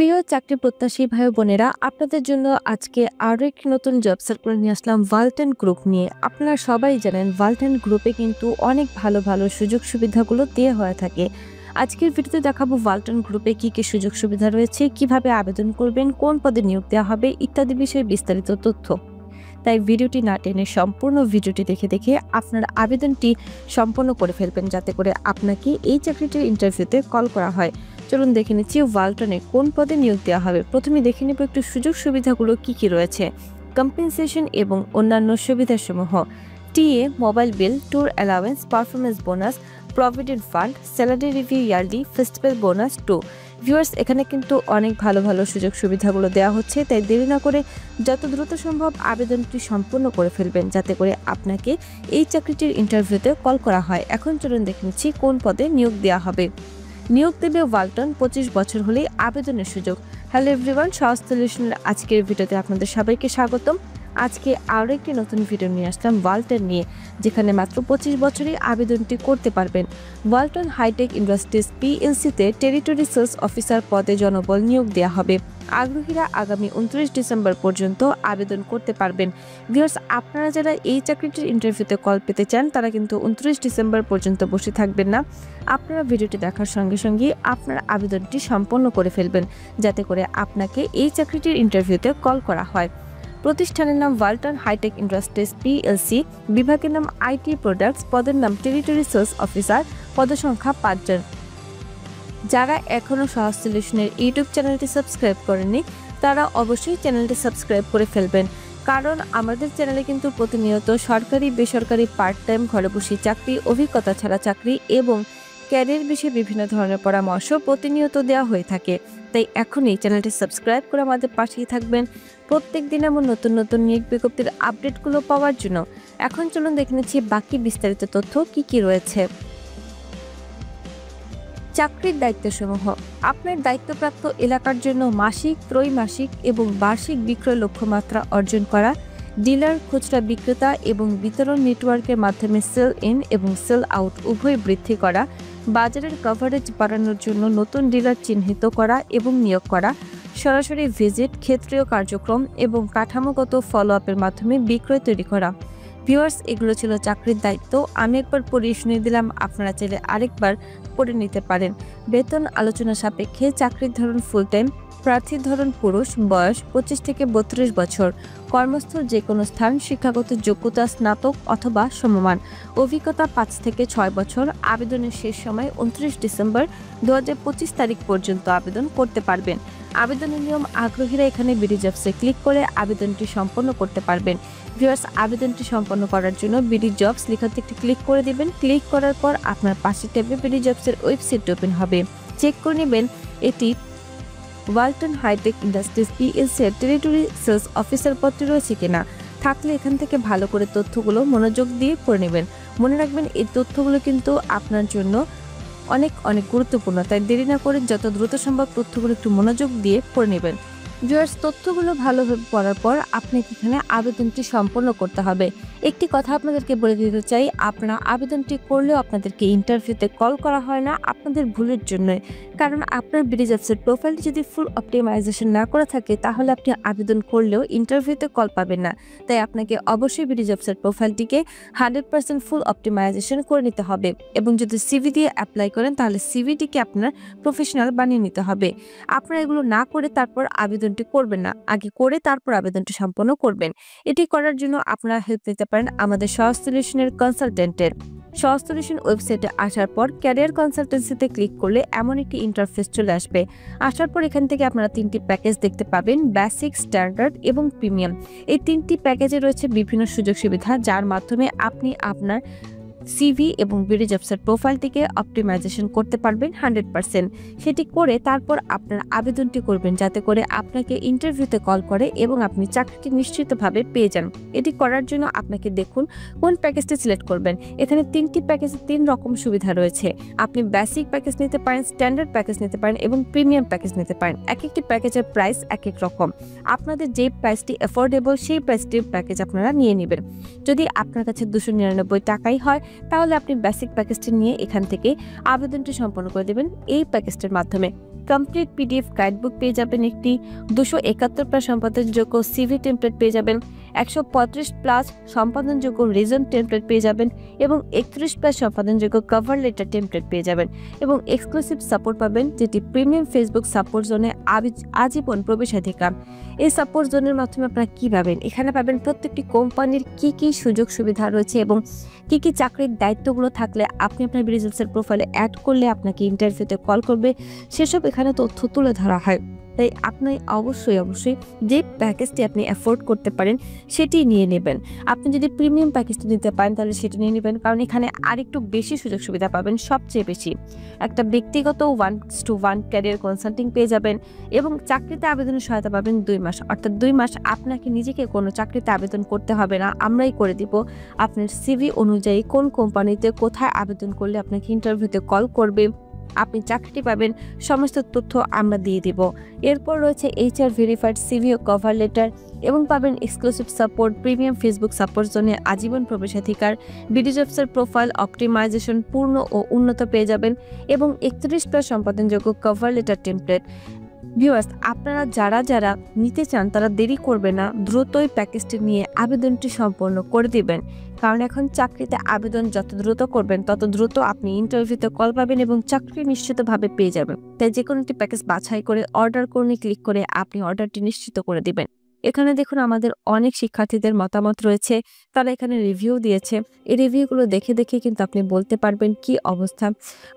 প্রিয় চাকরি প্রত্যাশী ভাই বোনেরা, আপনাদের জন্য আজকে আরো একটি নতুন জব সার্কুলার নিয়ে আসলাম ভাল্টেন গ্রুপ নিয়ে। আপনারা সবাই জানেন ভাল্টেন গ্রুপে কিন্তু অনেক ভালো ভালো সুযোগ সুবিধাগুলো দিয়ে হয়ে থাকে। আজকের ভিডিওতে দেখাবো ভাল্টেন গ্রুপে কি কি সুযোগ সুবিধা রয়েছে, কিভাবে আবেদন করবেন, কোন পদে নিয়োগ দেওয়া হবে ইত্যাদি বিষয়ে বিস্তারিত তথ্য। তাই ভিডিওটি না টেনে সম্পূর্ণ ভিডিওটি দেখে আপনার আবেদনটি সম্পন্ন করে ফেলবেন, যাতে করে আপনাকে এই চাকরিটির ইন্টারভিউতে কল করা হয়। চলুন দেখে নিচ্ছি ভাল্টনে কোন পদে নিয়োগ দেওয়া হবে। প্রথমে দেখে নেব একটু সুযোগ সুবিধাগুলো কি কি রয়েছে। কম্পেনসেশন এবং অন্যান্য সুবিধাসমূহ: TA, mobile bill, tour allowance, performance bonus, provident fund, salary review yearly, festival bonus too. Viewers, এখানে কিন্তু অনেক ভালো ভালো সুযোগ সুবিধাগুলো দেওয়া হচ্ছে, তাই দেরি না করে যত দ্রুত সম্ভব আবেদনটি সম্পূর্ণ করে ফেলবেন, যাতে করে আপনাকে এই চাকরিটির ইন্টারভিউতে কল করা হয়। এখন চলুন দেখে নিচ্ছি কোন পদে নিয়োগ দেওয়া হবে। নিয়োগ দেবে ভাল্টন, 25 বছর হলেই আবেদনের সুযোগ। হ্যালো এভরিওয়ান, সহজ সলিউশনের আজকের ভিডিওতে আপনাদের সবাইকে স্বাগতম। আজকে আরও একটি নতুন ভিডিও নিয়ে আসলাম ভাল্টন নিয়ে, যেখানে মাত্র 25 বছরেই আবেদনটি করতে পারবেন। ভাল্টন হাইটেক ইন্ডাস্ট্রিজ পিএলসিতে টেরিটরি সেলস অফিসার পদে জনবল নিয়োগ দেওয়া হবে। আগ্রহীরা আগামী 29 ডিসেম্বর পর্যন্ত আবেদন করতে পারবেন। ভিউয়ার্স, আপনারা যারা এই চাকরিটির ইন্টারভিউতে কল পেতে চান, তারা কিন্তু 29 ডিসেম্বর পর্যন্ত বসে থাকবেন না। আপনারা ভিডিওটি দেখার সঙ্গে সঙ্গে আপনার আবেদনটি সম্পন্ন করে ফেলবেন, যাতে করে আপনাকে এই চাকরিটির ইন্টারভিউতে কল করা হয়। প্রতিষ্ঠানের নাম ভাল্টন হাইটেক ইন্ডাস্ট্রিজ পিএলসি, বিভাগের নাম আইটি প্রোডাক্টস, পদের নাম টেরিটরি সেলস অফিসার, পদসংখ্যা 5 জন। যারা এখনও সহজ সলিউশনের ইউটিউব চ্যানেলটি সাবস্ক্রাইব করেননি, তারা অবশ্যই চ্যানেলটি সাবস্ক্রাইব করে ফেলবেন, কারণ আমাদের চ্যানেলে কিন্তু প্রতিনিয়ত সরকারি বেসরকারি পার্ট টাইম ঘরে বসে চাকরি, অভিজ্ঞতা ছাড়া চাকরি এবং ক্যারিয়ার বিষয়ে বিভিন্ন ধরনের পরামর্শ প্রতিনিয়ত দেওয়া হয়ে থাকে। তাই এখনই চ্যানেলটি সাবস্ক্রাইব করে আমাদের পাশেই থাকবেন, প্রত্যেক দিন এমন নতুন নতুন নিয়োগ বিজ্ঞপ্তির আপডেটগুলো পাওয়ার জন্য। এখন চলুন দেখে নিচ্ছি বাকি বিস্তারিত তথ্য কি কি রয়েছে। চাকরির দায়িত্বসমূহ: আপনার দায়িত্বপ্রাপ্ত এলাকার জন্য মাসিক, ত্রৈমাসিক এবং বার্ষিক বিক্রয় লক্ষ্যমাত্রা অর্জন করা, ডিলার, খুচরা বিক্রেতা এবং বিতরণ নেটওয়ার্কের মাধ্যমে সেল ইন এবং সেল আউট উভয় বৃদ্ধি করা, বাজারের কভারেজ বাড়ানোর জন্য নতুন ডিলার চিহ্নিত করা এবং নিয়োগ করা, সরাসরি ভিজিট, ক্ষেত্রীয় কার্যক্রম এবং কাঠামোগত ফলো আপের মাধ্যমে বিক্রয় তৈরি করা। ভিউয়ার্স, এগুলো ছিল চাকরির দায়িত্ব। আমি একবার পড়িয়ে শুনিয়ে দিলাম, আপনারা চাইলে আরেকবার পড়ে নিতে পারেন। বেতন আলোচনা সাপেক্ষে। চাকরির ধরন ফুল টাইম, প্রার্থীর ধরন পুরুষ, বয়স 25 থেকে 32 বছর, কর্মস্থল যে কোনো স্থান, শিক্ষাগত যোগ্যতা স্নাতক অথবা সমমান, অভিজ্ঞতা 5 থেকে 6 বছর। আবেদনের শেষ সময় 29 ডিসেম্বর 2025 তারিখ পর্যন্ত আবেদন করতে পারবেন। আবেদনের নিয়ম: আগ্রহীরা এখানে বিডি জবসে ক্লিক করে আবেদনটি সম্পন্ন করতে পারবেন। ভিউয়ার্স, আবেদনটি সম্পন্ন করার জন্য বিডি জবস লেখাতে একটি ক্লিক করে দিবেন। ক্লিক করার পর আপনার পাশের ট্যাবে বিডি জবসের ওয়েবসাইট ওপেন হবে। চেক করে নেবেন এটি ভাল্টন হাইটেক ইন্ডাস্ট্রিজ পিএলসি এর টেরিটরি সেলস অফিসার পদটি রয়েছে কিনা। থাকলে এখান থেকে ভালো করে তথ্যগুলো মনোযোগ দিয়ে পড়ে নেবেন। মনে রাখবেন, এই তথ্যগুলো কিন্তু আপনার জন্য অনেক অনেক গুরুত্বপূর্ণ, তাই দেরি না করে যত দ্রুত সম্ভব তথ্যগুলো একটু মনোযোগ দিয়ে পড়ে নেবেন। ভিউয়ার্স, তথ্যগুলো ভালোভাবে পড়ার পর আপনাকে এখানে আবেদনটি সম্পন্ন করতে হবে। একটি কথা আপনাদেরকে বলে দিতে চাই, আপনারা আবেদনটি করলেও আপনাদেরকে ইন্টারভিউতে কল করা হয় না আপনাদের ভুলের জন্য। কারণ আপনার বিডি জবসের প্রোফাইলটি যদি ফুল অপটিমাইজেশন না করা থাকে, তাহলে আপনি আবেদন করলেও ইন্টারভিউতে কল পাবেন না। তাই আপনাকে অবশ্যই বিডি জবসের প্রোফাইলটিকে 100% ফুল অপটিমাইজেশন করে নিতে হবে, এবং যদি সিভি দিয়ে অ্যাপ্লাই করেন, তাহলে সিভিটিকে আপনার প্রফেশনাল বানিয়ে নিতে হবে। আপনারা এগুলো না করে তারপর আবেদনটি করবেন না, আগে করে তারপর আবেদনটি সম্পন্ন করবেন। এটি করার জন্য আপনারা হেল্প নিতে পারেন আমাদের সহজ সলিউশনের কনসালটেন্টের। সহজ সলিউশন ওয়েবসাইটে আসার পর ক্যারিয়ার কনসালটেন্সিতে ক্লিক করলে এমন একটি ইন্টারফেস চলে আসবে। আসার পর এখান থেকে আপনারা 3টি প্যাকেজ দেখতে পাবেন: বেসিক, স্ট্যান্ডার্ড এবং প্রিমিয়াম। এই 3টি প্যাকেজে রয়েছে বিভিন্ন সুযোগ সুবিধা, যার মাধ্যমে আপনি আপনার সিভি এবং বিডি জবসের প্রোফাইলটিকে অপটিমাইজেশন করতে পারবেন 100%। সেটি করে তারপর আপনার আবেদনটি করবেন, যাতে করে আপনাকে ইন্টারভিউতে কল করে এবং আপনি চাকরিটি নিশ্চিতভাবে পেয়ে যান। এটি করার জন্য আপনাকে দেখুন কোন প্যাকেজটি সিলেক্ট করবেন। এখানে 3টি প্যাকেজে 3 রকম সুবিধা রয়েছে। আপনি বেসিক প্যাকেজ নিতে পারেন, স্ট্যান্ডার্ড প্যাকেজ নিতে পারেন এবং প্রিমিয়াম প্যাকেজ নিতে পারেন। এক একটি প্যাকেজের প্রাইস এক এক রকম। আপনাদের যে প্রাইসটি অ্যাফোর্ডেবল, সেই প্রাইসটির প্যাকেজ আপনারা নিয়ে নেবেন। যদি আপনার কাছে 299 টাকাই হয়, তাহলে আপনি বেসিক প্যাকেজটি নিয়ে এখান থেকে আবেদনটি সম্পন্ন করে দেবেন এই প্যাকেজটির মাধ্যমে। কমপ্লিট পিডিএফ গাইডবুক পেয়ে যাবেন, একটি 271 প্লাস সম্পাদনযোগ্য সিভি টেমপ্লেট পেয়ে যাবেন, 135 প্লাস সম্পাদনযোগ্য রিজন টেমপ্লেট পেয়ে যাবেন এবং 31 প্লাস সম্পাদনযোগ্য কভার লেটার টেমপ্লেট পেয়ে যাবেন এবং এক্সক্লুসিভ সাপোর্ট পাবেন, যেটি প্রিমিয়াম ফেসবুক সাপোর্ট জোনে আজীবন প্রবেশাধিকার। এই সাপোর্ট জোনের মাধ্যমে আপনারা কি পাবেন? এখানে পাবেন প্রত্যেকটি কোম্পানির কি সুযোগ সুবিধা রয়েছে এবং কি চাকরির দায়িত্বগুলো থাকলে আপনি আপনার বিডিজবসের প্রোফাইলে অ্যাড করলে আপনাকে ইন্টারভিউতে কল করবে, সেসব এখানে তথ্য তুলে ধরা হয়। তাই আপনি অবশ্যই যে প্যাকেজটি আপনি অ্যাফোর্ড করতে পারেন সেটি নিয়ে নেবেন। আপনি যদি প্রিমিয়াম প্যাকেজটি নিতে পারেন তাহলে সেটি নিয়ে নেবেন, কারণ এখানে আরেকটু বেশি সুযোগ সুবিধা পাবেন, সবচেয়ে বেশি একটা ব্যক্তিগত 1:1 ক্যারিয়ার কনসাল্টিং পেয়ে যাবেন এবং চাকরিতে আবেদনের সহায়তা পাবেন 2 মাস, অর্থাৎ 2 মাস আপনাকে নিজেকে কোনো চাকরিতে আবেদন করতে হবে না, আমরাই করে দিব। আপনার সিভি অনুযায়ী কোন কোম্পানিতে কোথায় আবেদন করলে আপনাকে ইন্টারভিউতে কল করবে, আপনি চাকরিটি পাবেন, সমস্ত তথ্য আমরা দিয়ে দিব। এরপর রয়েছে HR ভেরিফাইড সিভি ও কভার লেটার এবং পাবেন exclusive support, premium Facebook support জোনে আজীবন প্রবেশাধিকার, বিডিজবসের প্রোফাইল অপটিমাইজেশন পূর্ণ ও উন্নত পেয়ে যাবেন এবং 31 প্লাস সম্পাদনযোগ্য কভার লেটার টেমপ্লেট। ভিউয়ার্স, আপনারা যারা নিতে চান তারা দেরি করবে না, দ্রুতই প্যাকেজটি নিয়ে আবেদনটি সম্পন্ন করে দিবেন, কারণ এখন চাকরিতে আবেদন যত দ্রুত করবেন তত দ্রুত আপনি ইন্টারভিউতে কল পাবেন এবং চাকরি নিশ্চিতভাবে পেয়ে যাবেন। তাই যে কোনো একটি প্যাকেজ বাছাই করে অর্ডার করুন, ক্লিক করে আপনি অর্ডারটি নিশ্চিত করে দিবেন। এখানে দেখুন আমাদের অনেক শিক্ষার্থীদের মতামত রয়েছে, তারা এখানে রিভিউ দিয়েছে। এই রিভিউগুলো দেখে কিন্তু আপনি বলতে পারবেন কি অবস্থা,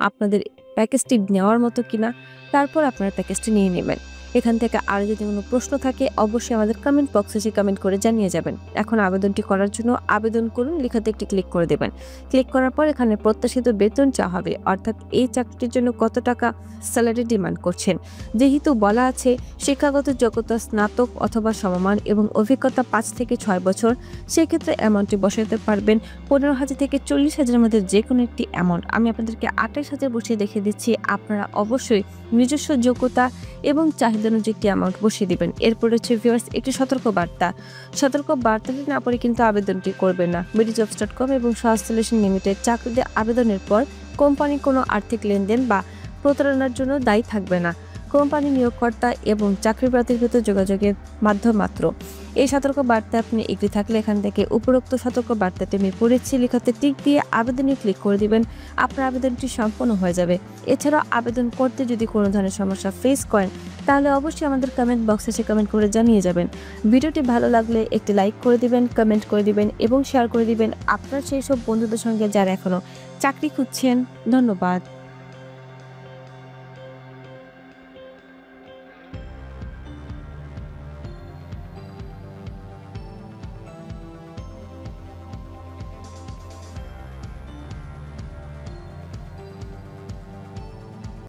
আপনাদের প্যাকেজটি নেওয়ার মতো কিনা, তারপর আপনারা প্যাকেজটি নিয়ে নেবেন। এখান থেকে আর যদি কোনো প্রশ্ন থাকে অবশ্যই আমাদের কমেন্ট বক্সে এসে কমেন্ট করে জানিয়ে যাবেন। এখন আবেদনটি করার জন্য আবেদন করুন লেখাতে একটি ক্লিক করে দেবেন। ক্লিক করার পর এখানে প্রত্যাশিত বেতন চাওয়া হবে, অর্থাৎ এই চাকরিটির জন্য কত টাকা স্যালারি ডিমান্ড করছেন। যেহেতু বলা আছে শিক্ষাগত যোগ্যতা স্নাতক অথবা সমমান এবং অভিজ্ঞতা 5 থেকে 6 বছর, সেক্ষেত্রে অ্যামাউন্টটি বসাতে পারবেন 15,000 থেকে 40,000-এর মধ্যে যে কোনো একটি অ্যামাউন্ট। আমি আপনাদেরকে 28,000 বসিয়ে দেখে দিচ্ছি, আপনারা অবশ্যই নিজস্ব যোগ্যতা এবং চাহিদা অনুযায়ী একটি অ্যামাউন্ট বসিয়ে দিবেন। এরপর হচ্ছে ভিউয়ার্স একটি সতর্কবার্তাটি না পড়ে কিন্তু আবেদনটি করবেন না। BDJobs.com এবং সহজ সলিউশন লিমিটেড চাকরিতে আবেদনের পর কোম্পানি কোনো আর্থিক লেনদেন বা প্রতারণার জন্য দায়ী থাকবে না। কোম্পানি নিয়োগকর্তা এবং চাকরি প্রার্থীর ভিতর যোগাযোগের মাধ্যম মাত্র। এই সতর্ক বার্তা আপনি এগ্রি থাকলে এখান থেকে উপরোক্ত সতর্ক বার্তাটি আমি পড়েছি লেখাতে টিক দিয়ে আবেদনে ক্লিক করে দিবেন, আপনার আবেদনটি সম্পন্ন হয়ে যাবে। এছাড়াও আবেদন করতে যদি কোনো ধরনের সমস্যা ফেস করেন তাহলে অবশ্যই আমাদের কমেন্ট বক্সে এসে কমেন্ট করে জানিয়ে যাবেন। ভিডিওটি ভালো লাগলে একটি লাইক করে দিবেন, কমেন্ট করে দিবেন এবং শেয়ার করে দিবেন আপনার সেই সব বন্ধুদের সঙ্গে যারা এখনো চাকরি খুঁজছেন। ধন্যবাদ।